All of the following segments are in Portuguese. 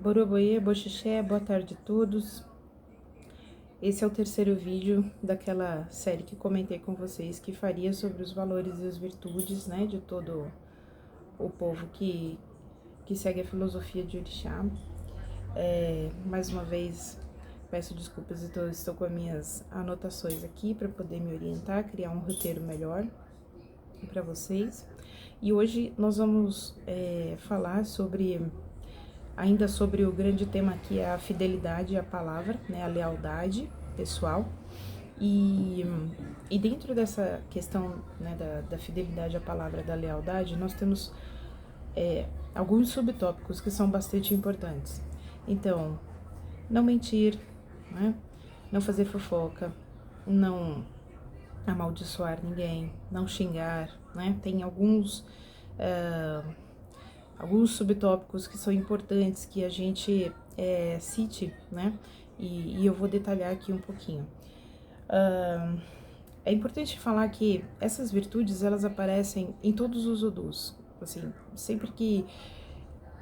Boroboê, boxixé, boa tarde a todos. Esse é o terceiro vídeo daquela série que comentei com vocês que faria sobre os valores e as virtudes, né, de todo o povo que segue a filosofia de Orixá. Mais uma vez, peço desculpas, estou com as minhas anotações aqui para poder me orientar, criar um roteiro melhor para vocês. E hoje nós vamos falar ainda sobre o grande tema que é a fidelidade à palavra, né, a lealdade pessoal. E dentro dessa questão, né, da fidelidade à palavra, da lealdade, nós temos alguns subtópicos que são bastante importantes. Então, não mentir, né, não fazer fofoca, não amaldiçoar ninguém, não xingar, né, tem alguns subtópicos que são importantes que a gente cite, né? E eu vou detalhar aqui um pouquinho. É importante falar que essas virtudes, elas aparecem em todos os odus. Assim, sempre que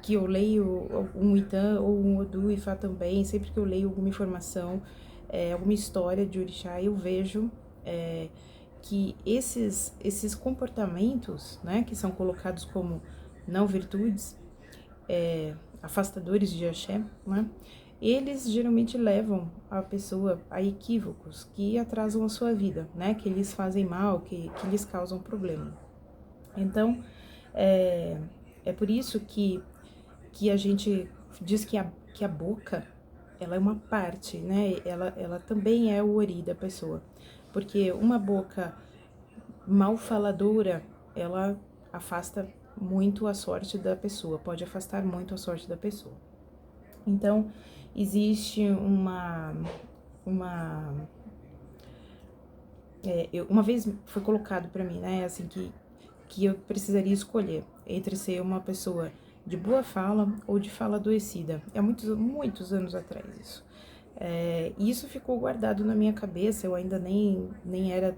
eu leio um Itan ou um Odu Ifá também, sempre que eu leio alguma informação, alguma história de Orixá, eu vejo que esses comportamentos, né, que são colocados como não virtudes, afastadores de axé, né? Eles geralmente levam a pessoa a equívocos que atrasam a sua vida, né? Que lhes fazem mal, que lhes causam problema. Então, é por isso que a gente diz que a boca, ela é uma parte, né? Ela também é o ori da pessoa. Porque uma boca mal faladora, ela afasta muito a sorte da pessoa, pode afastar muito a sorte da pessoa. Então, existe uma vez foi colocado para mim, né, assim, que eu precisaria escolher entre ser uma pessoa de boa fala ou de fala adoecida. É muitos anos atrás isso. E isso ficou guardado na minha cabeça, eu ainda nem era...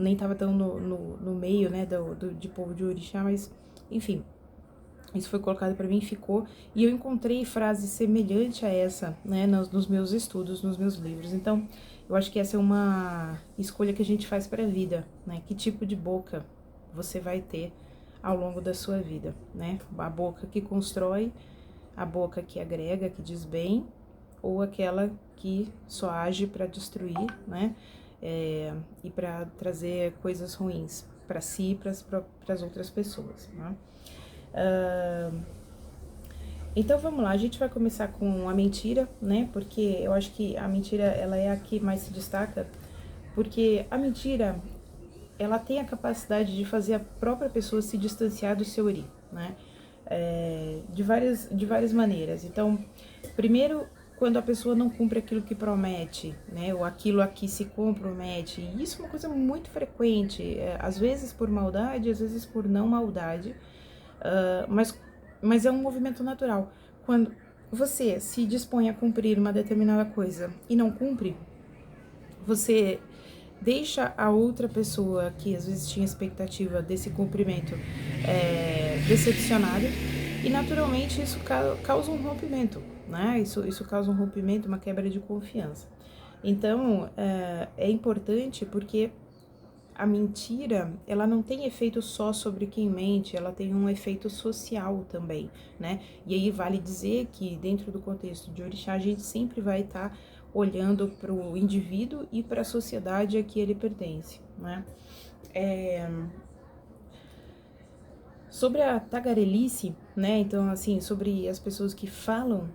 nem estava tão no meio, né, de povo de Orixá, mas, enfim, isso foi colocado para mim e ficou, e eu encontrei frase semelhante a essa, né, nos meus estudos, nos meus livros. Então, eu acho que essa é uma escolha que a gente faz para a vida, né, que tipo de boca você vai ter ao longo da sua vida, né, a boca que constrói, a boca que agrega, que diz bem, ou aquela que só age para destruir, né, e para trazer coisas ruins para si e para as outras pessoas, né? Então vamos lá, a gente vai começar com a mentira, né? Porque eu acho que a mentira, ela é a que mais se destaca, porque a mentira, ela tem a capacidade de fazer a própria pessoa se distanciar do seu ori, né? De várias maneiras. Então, primeiro, quando a pessoa não cumpre aquilo que promete, né, ou aquilo a que se compromete, e isso é uma coisa muito frequente, às vezes por maldade, às vezes por não maldade, mas é um movimento natural. Quando você se dispõe a cumprir uma determinada coisa e não cumpre, você deixa a outra pessoa que às vezes tinha expectativa desse cumprimento decepcionada, e naturalmente isso causa um rompimento, né? Isso causa um rompimento, uma quebra de confiança. Então, é importante porque a mentira, ela não tem efeito só sobre quem mente, ela tem um efeito social também, né? E aí vale dizer que dentro do contexto de Orixá, a gente sempre vai estar olhando para o indivíduo e para a sociedade a que ele pertence, né? Sobre a tagarelice, né, então assim, sobre as pessoas que falam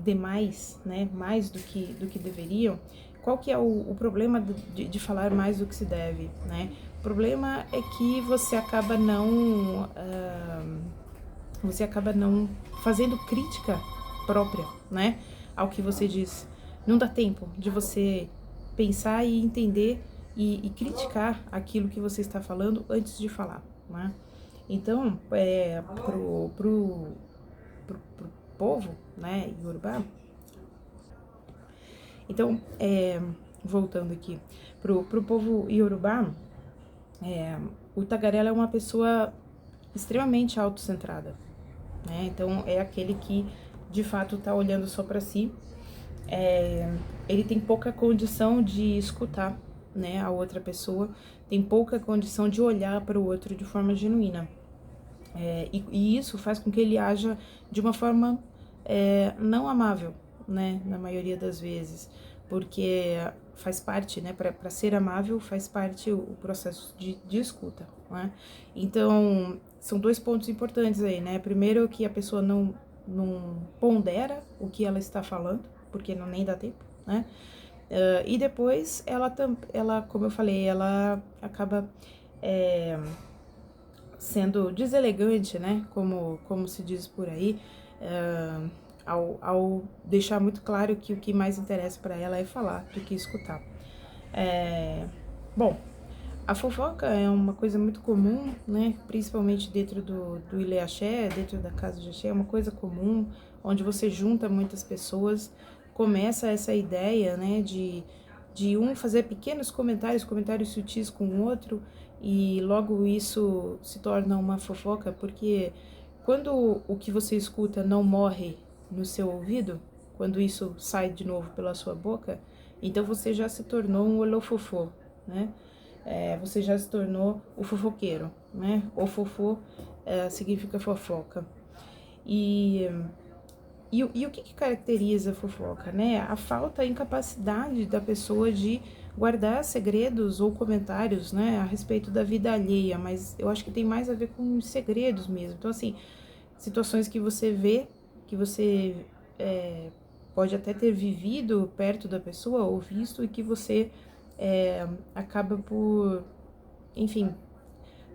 demais, né, mais do que deveriam, qual que é o problema de falar mais do que se deve, né? O problema é que você acaba não fazendo crítica própria, né, ao que você diz. Não dá tempo de você pensar e entender e criticar aquilo que você está falando antes de falar, né? Então, pro povo, né, Yorubá, então, voltando aqui, pro povo Yorubá, o tagarela é uma pessoa extremamente autocentrada, né? Então, é aquele que, de fato, tá olhando só para si. Ele tem pouca condição de escutar, né, a outra pessoa, tem pouca condição de olhar para o outro de forma genuína. E isso faz com que ele haja de uma forma não amável, né, na maioria das vezes, porque faz parte, né, para ser amável faz parte o processo de escuta, né? Então, são dois pontos importantes aí, né? Primeiro, que a pessoa não pondera o que ela está falando, porque não nem dá tempo, né? E depois, ela, como eu falei, ela acaba sendo deselegante, né? Como se diz por aí, ao deixar muito claro que o que mais interessa para ela é falar do que escutar. Bom, a fofoca é uma coisa muito comum, né? Principalmente dentro do Ilê Axé, dentro da casa de Axé, é uma coisa comum, onde você junta muitas pessoas, começa essa ideia, né, de um fazer pequenos comentários sutis com o outro, e logo isso se torna uma fofoca, porque quando o que você escuta não morre no seu ouvido, quando isso sai de novo pela sua boca, então você já se tornou um olofofô, né? Você já se tornou o fofoqueiro, né? O fofô significa fofoca. E o que caracteriza a fofoca, né? A falta, a incapacidade da pessoa de guardar segredos ou comentários, né, a respeito da vida alheia, mas eu acho que tem mais a ver com segredos mesmo. Então, assim, situações que você vê, que você pode até ter vivido perto da pessoa ou visto e que você acaba por, enfim,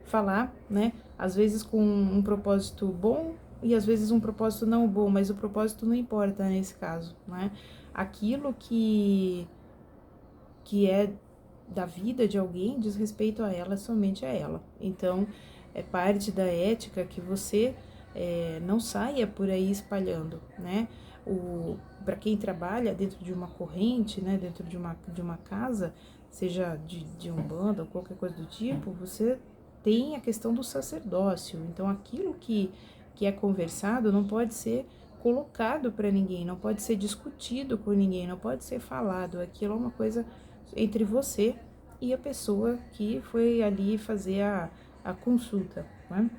falar, né? Às vezes com um propósito bom e às vezes um propósito não bom, mas o propósito não importa nesse caso, né? Aquilo que é da vida de alguém diz respeito a ela, somente a ela. Então, é parte da ética que você não saia por aí espalhando, né? Para quem trabalha dentro de uma corrente, né, dentro de uma casa, seja de umbanda ou qualquer coisa do tipo, você tem a questão do sacerdócio. Então, aquilo que é conversado não pode ser colocado para ninguém, não pode ser discutido com ninguém, não pode ser falado. Aquilo é uma coisa entre você e a pessoa que foi ali fazer a consulta, né?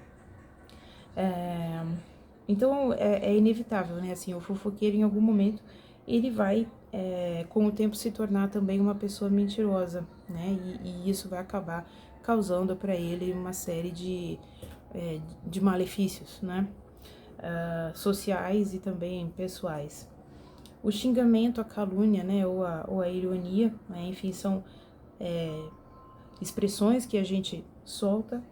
Então, é inevitável, né? Assim, o fofoqueiro, em algum momento, ele vai, com o tempo, se tornar também uma pessoa mentirosa, né? E isso vai acabar causando para ele uma série de malefícios, né? Sociais e também pessoais. O xingamento, a calúnia, né? Ou a ironia, né? Enfim, são expressões que a gente solta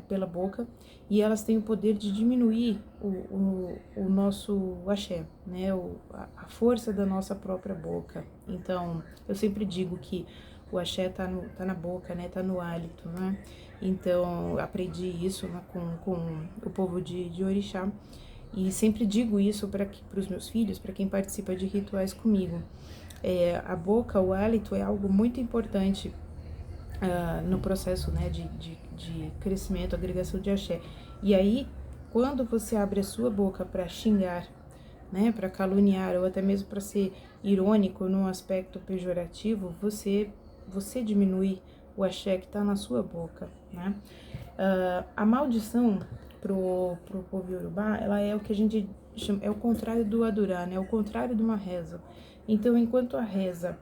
pela boca e elas têm o poder de diminuir o nosso axé, né? A força da nossa própria boca. Então, eu sempre digo que o axé tá na boca, né? Tá no hálito, né? Então, aprendi isso, né, com o povo de Orixá e sempre digo isso para os meus filhos, para quem participa de rituais comigo. A boca, o hálito é algo muito importante no processo, né, de crescimento, agregação de axé. E aí, quando você abre a sua boca para xingar, né, para caluniar ou até mesmo para ser irônico num aspecto pejorativo, você diminui o axé que está na sua boca, né? A maldição pro povo iorubá, ela é o que a gente chama, é o contrário do adorá, né? É o contrário de uma reza. Então, enquanto a reza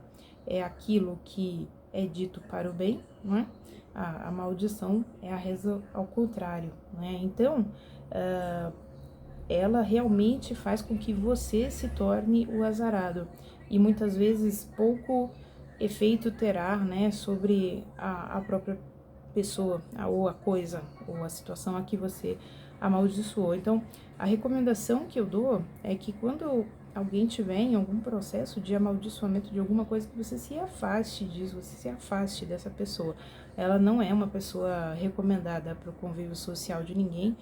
é aquilo que é dito para o bem, né? A maldição é a reza ao contrário, né? Então, ela realmente faz com que você se torne o azarado e muitas vezes pouco efeito terá, né, sobre a própria pessoa ou a coisa ou a situação a que você amaldiçoou. Então, a recomendação que eu dou é que quando alguém tiver em algum processo de amaldiçoamento de alguma coisa, que você se afaste disso, você se afaste dessa pessoa. Ela não é uma pessoa recomendada para o convívio social de ninguém.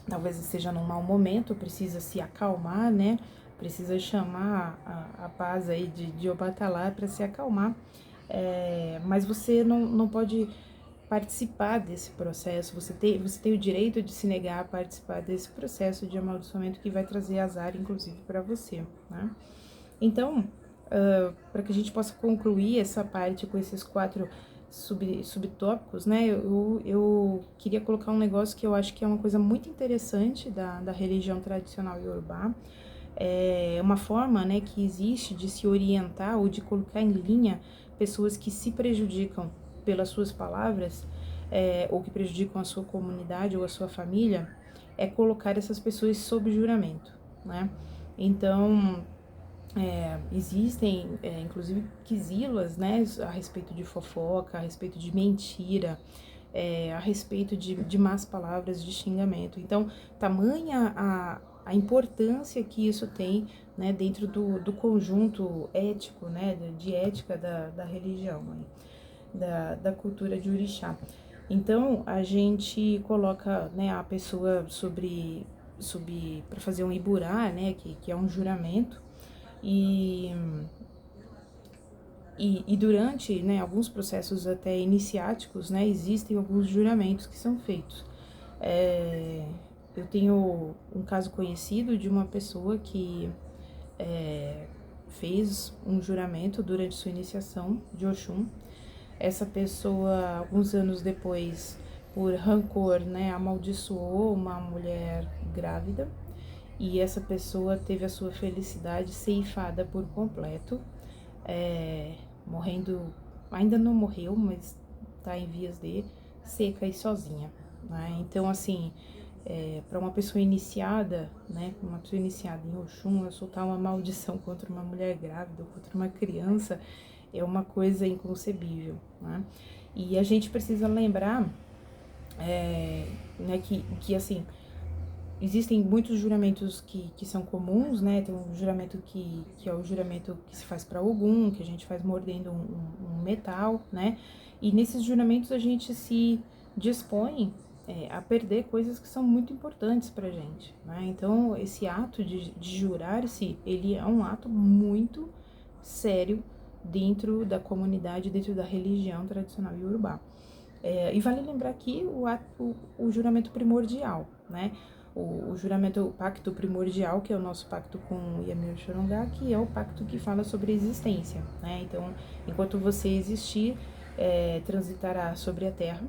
Talvez esteja num mau momento, precisa se acalmar, né? Precisa chamar a paz aí de Obatalá para se acalmar. Mas você não pode participar desse processo, você tem o direito de se negar a participar desse processo de amaldiçoamento que vai trazer azar, inclusive, para você, né? Então, para que a gente possa concluir essa parte com esses 4 subtópicos, né, eu queria colocar um negócio que eu acho que é uma coisa muito interessante da religião tradicional iorubá. É uma forma, né, que existe de se orientar ou de colocar em linha pessoas que se prejudicam pelas suas palavras, ou que prejudicam a sua comunidade ou a sua família, é colocar essas pessoas sob juramento, né? Então, existem, inclusive, quizílulas, né, a respeito de fofoca, a respeito de mentira, a respeito de más palavras, de xingamento. Então, tamanha a importância que isso tem, né, dentro do conjunto ético, né, de ética da religião, da cultura de orixá. Então, a gente coloca, né, a pessoa para fazer um iburá, né, que é um juramento, e durante, né, alguns processos até iniciáticos, né, existem alguns juramentos que são feitos. Eu tenho um caso conhecido de uma pessoa que fez um juramento durante sua iniciação de Oxum. Essa pessoa, alguns anos depois, por rancor, né, amaldiçoou uma mulher grávida, e essa pessoa teve a sua felicidade ceifada por completo, morrendo, ainda não morreu, mas tá em vias de seca e sozinha, né? Então, assim, para uma pessoa iniciada, né, uma pessoa iniciada em Oxum, soltar uma maldição contra uma mulher grávida ou contra uma criança é uma coisa inconcebível, né? E a gente precisa lembrar, né, que assim, existem muitos juramentos que são comuns, né? Tem um juramento que é o juramento que se faz para Ogum, que a gente faz mordendo um metal, né? E nesses juramentos a gente se dispõe a perder coisas que são muito importantes pra gente, né? Então, esse ato de jurar-se, ele é um ato muito sério dentro da comunidade, dentro da religião tradicional iorubá. E vale lembrar aqui o juramento primordial, né? O juramento, o pacto primordial, que é o nosso pacto com Yamir Xorongá, que é o pacto que fala sobre a existência, né? Então, enquanto você existir, transitará sobre a terra,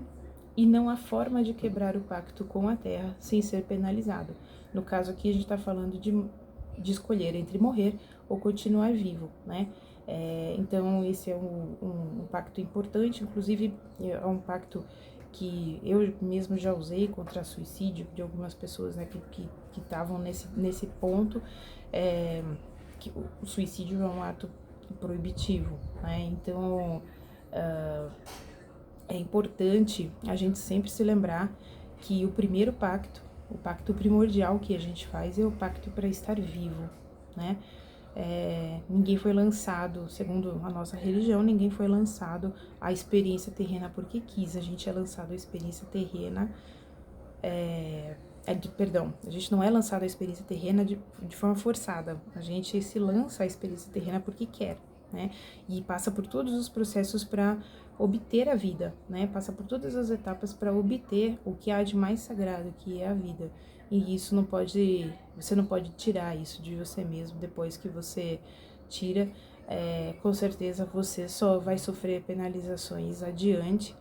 e não há forma de quebrar o pacto com a terra sem ser penalizado. No caso aqui, a gente está falando de escolher entre morrer ou continuar vivo, né? Então, esse é um pacto importante, inclusive é um pacto que eu mesmo já usei contra suicídio de algumas pessoas, né, que estavam nesse ponto, que o suicídio é um ato proibitivo, né? Então, é importante a gente sempre se lembrar que o primeiro pacto, o pacto primordial que a gente faz é o pacto para estar vivo, né? Ninguém foi lançado, segundo a nossa religião, ninguém foi lançado à experiência terrena porque quis. A gente é lançado à experiência terrena, a gente não é lançado à experiência terrena de forma forçada. A gente se lança à experiência terrena porque quer, né? E passa por todos os processos para obter a vida, né? Passa por todas as etapas para obter o que há de mais sagrado, que é a vida. E isso não pode, você não pode tirar isso de você mesmo depois que você tira. Com certeza você só vai sofrer penalizações adiante,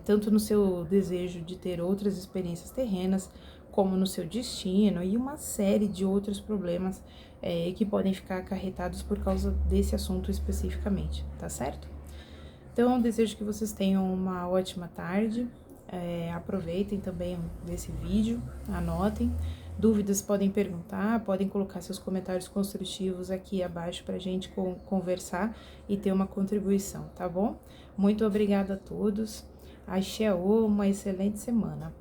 tanto no seu desejo de ter outras experiências terrenas, como no seu destino e uma série de outros problemas que podem ficar acarretados por causa desse assunto especificamente, tá certo? Então, eu desejo que vocês tenham uma ótima tarde, aproveitem também desse vídeo, anotem, dúvidas podem perguntar, podem colocar seus comentários construtivos aqui abaixo pra gente conversar e ter uma contribuição, tá bom? Muito obrigada a todos, axé, uma excelente semana.